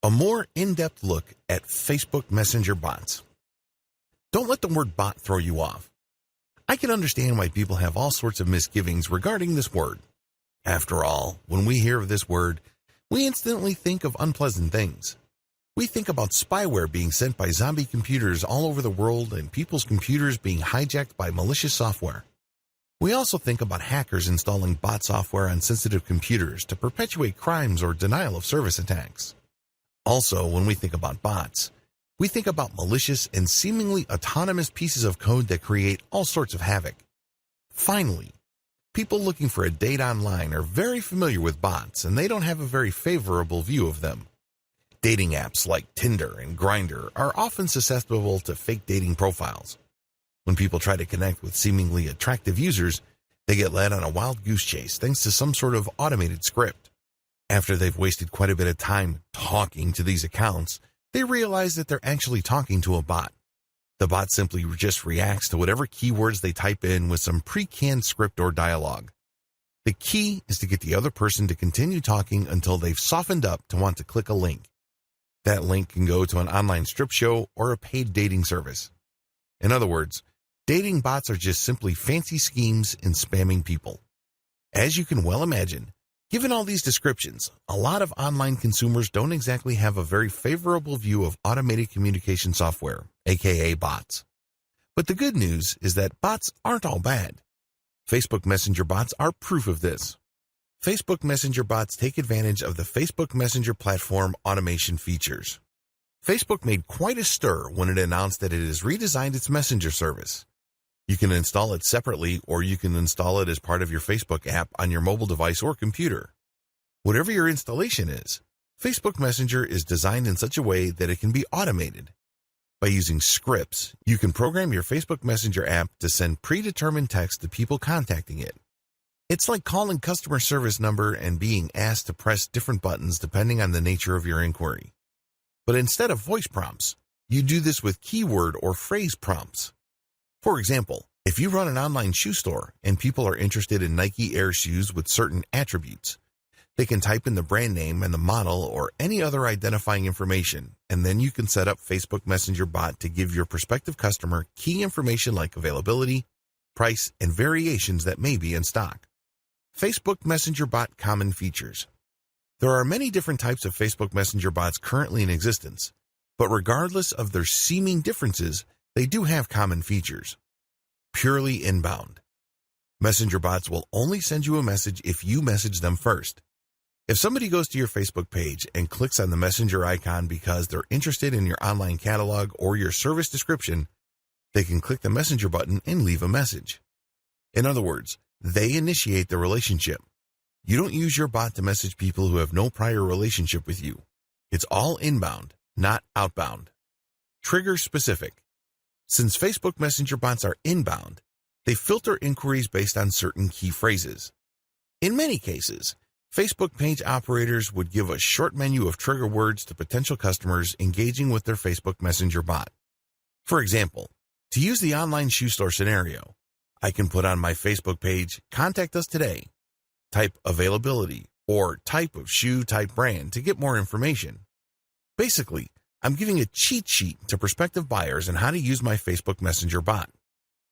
A more in-depth look at Facebook Messenger bots. Don't let the word bot throw you off. I can understand why people have all sorts of misgivings regarding this word. After all, when we hear of this word, we instantly think of unpleasant things. We think about spyware being sent by zombie computers all over the world and people's computers being hijacked by malicious software. We also think about hackers installing bot software on sensitive computers to perpetuate crimes or denial of service attacks. Also, when we think about bots, we think about malicious and seemingly autonomous pieces of code that create all sorts of havoc. Finally, people looking for a date online are very familiar with bots, and they don't have a very favorable view of them. Dating apps like Tinder and Grindr are often susceptible to fake dating profiles. When people try to connect with seemingly attractive users, they get led on a wild goose chase thanks to some sort of automated script. After they've wasted quite a bit of time talking to these accounts, they realize that they're actually talking to a bot. The bot simply just reacts to whatever keywords they type in with some pre-canned script or dialogue. The key is to get the other person to continue talking until they've softened up to want to click a link. That link can go to an online strip show or a paid dating service. In other words, dating bots are just simply fancy schemes in spamming people. As you can well imagine, given all these descriptions, a lot of online consumers don't exactly have a very favorable view of automated communication software, aka bots. But the good news is that bots aren't all bad. Facebook Messenger bots are proof of this. Facebook Messenger bots take advantage of the Facebook Messenger platform automation features. Facebook made quite a stir when it announced that it has redesigned its Messenger service. You can install it separately, or you can install it as part of your Facebook app on your mobile device or computer. Whatever your installation is, Facebook Messenger is designed in such a way that it can be automated. By using scripts, you can program your Facebook Messenger app to send predetermined text to people contacting it. It's like calling customer service number and being asked to press different buttons depending on the nature of your inquiry. But instead of voice prompts, you do this with keyword or phrase prompts. For example, if you run an online shoe store and people are interested in Nike Air shoes with certain attributes, they can type in the brand name and the model or any other identifying information, and then you can set up Facebook Messenger bot to give your prospective customer key information like availability, price, and variations that may be in stock. Facebook Messenger bot common features. There are many different types of Facebook Messenger bots currently in existence, but regardless of their seeming differences, they do have common features. Purely inbound. Messenger bots will only send you a message if you message them first. If somebody goes to your Facebook page and clicks on the messenger icon because they're interested in your online catalog or your service description, they can click the messenger button and leave a message. In other words, they initiate the relationship. You don't use your bot to message people who have no prior relationship with you. It's all inbound, not outbound. Trigger specific. Since Facebook Messenger bots are inbound, they filter inquiries based on certain key phrases. In many cases, Facebook page operators would give a short menu of trigger words to potential customers engaging with their Facebook Messenger bot. For example, to use the online shoe store scenario, I can put on my Facebook page, "Contact us today," type availability, or type of shoe, type brand to get more information. Basically, I'm giving a cheat sheet to prospective buyers on how to use my Facebook Messenger bot.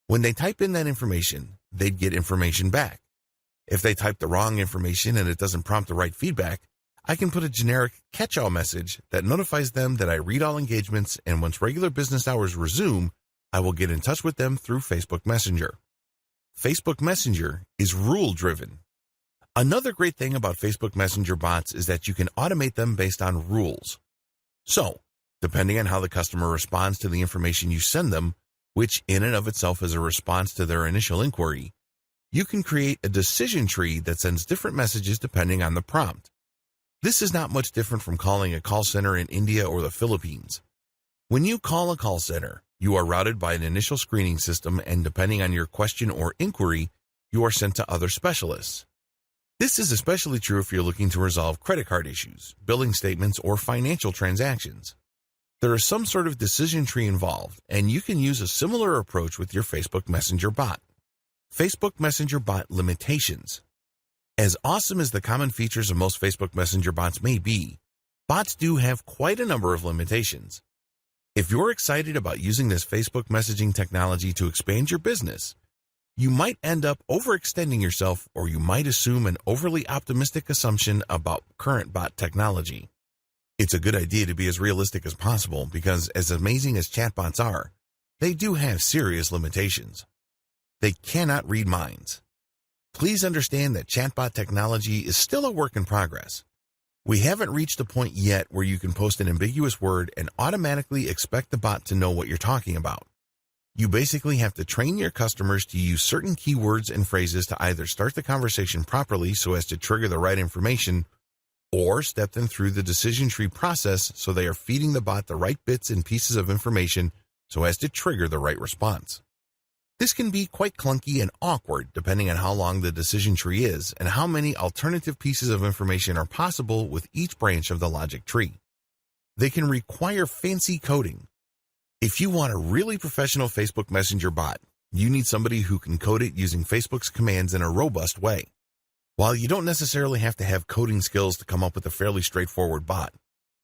When they type in that information, they'd get information back. If they type the wrong information and it doesn't prompt the right feedback, I can put a generic catch-all message that notifies them that I read all engagements, and once regular business hours resume, I will get in touch with them through Facebook Messenger. Facebook Messenger is rule-driven. Another great thing about Facebook Messenger bots is that you can automate them based on rules. So, depending on how the customer responds to the information you send them, which in and of itself is a response to their initial inquiry, you can create a decision tree that sends different messages depending on the prompt. This is not much different from calling a call center in India or the Philippines. When you call a call center, you are routed by an initial screening system, and depending on your question or inquiry, you are sent to other specialists. This is especially true if you're looking to resolve credit card issues, billing statements, or financial transactions. There is some sort of decision tree involved, and you can use a similar approach with your Facebook Messenger bot. Facebook Messenger bot limitations. As awesome as the common features of most Facebook Messenger bots may be, Bots do have quite a number of limitations. If you're excited about using this Facebook messaging technology to expand your business, you might end up overextending yourself, or you might assume an overly optimistic assumption about current bot technology. It's a good idea to be as realistic as possible because, as amazing as chatbots are, they do have serious limitations. They cannot read minds. Please understand that chatbot technology is still a work in progress. We haven't reached the point yet where you can post an ambiguous word and automatically expect the bot to know what you're talking about. You basically have to train your customers to use certain keywords and phrases to either start the conversation properly so as to trigger the right information, or step them through the decision tree process so they are feeding the bot the right bits and pieces of information so as to trigger the right response. This can be quite clunky and awkward depending on how long the decision tree is and how many alternative pieces of information are possible with each branch of the logic tree. They can require fancy coding. If you want a really professional Facebook Messenger bot, you need somebody who can code it using Facebook's commands in a robust way. While you don't necessarily have to have coding skills to come up with a fairly straightforward bot,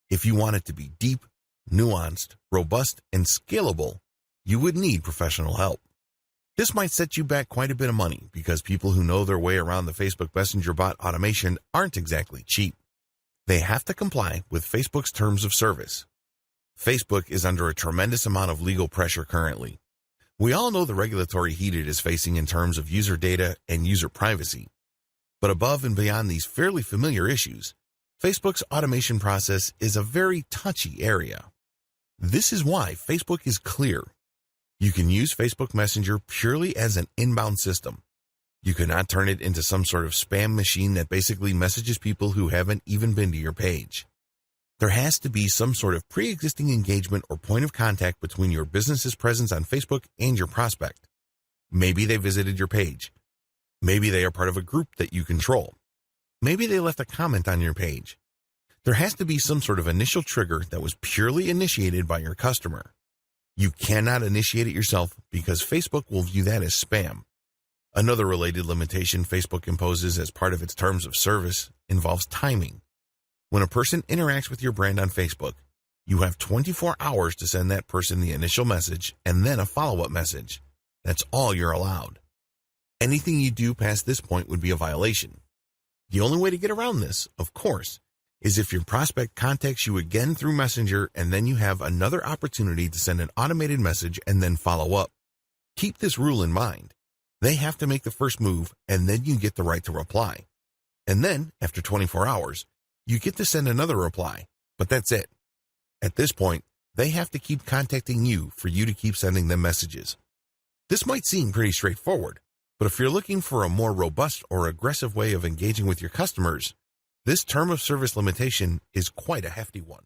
if you want it to be deep, nuanced, robust, and scalable, you would need professional help. This might set you back quite a bit of money because people who know their way around the Facebook Messenger bot automation aren't exactly cheap. They have to comply with Facebook's terms of service. Facebook is under a tremendous amount of legal pressure currently. We all know the regulatory heat it is facing in terms of user data and user privacy. But above and beyond these fairly familiar issues, Facebook's automation process is a very touchy area. This is why Facebook is clear. You can use Facebook Messenger purely as an inbound system. You cannot turn it into some sort of spam machine that basically messages people who haven't even been to your page. There has to be some sort of pre-existing engagement or point of contact between your business's presence on Facebook and your prospect. Maybe they visited your page. Maybe they are part of a group that you control. Maybe they left a comment on your page. There has to be some sort of initial trigger that was purely initiated by your customer. You cannot initiate it yourself because Facebook will view that as spam. Another related limitation Facebook imposes as part of its terms of service involves timing. When a person interacts with your brand on Facebook, you have 24 hours to send that person the initial message and then a follow-up message. That's all you're allowed. Anything you do past this point would be a violation. The only way to get around this, of course, is if your prospect contacts you again through Messenger and then you have another opportunity to send an automated message and then follow up. Keep this rule in mind. They have to make the first move and then you get the right to reply. And then, after 24 hours, you get to send another reply, but that's it. At this point, they have to keep contacting you for you to keep sending them messages. This might seem pretty straightforward, but if you're looking for a more robust or aggressive way of engaging with your customers, this term of service limitation is quite a hefty one.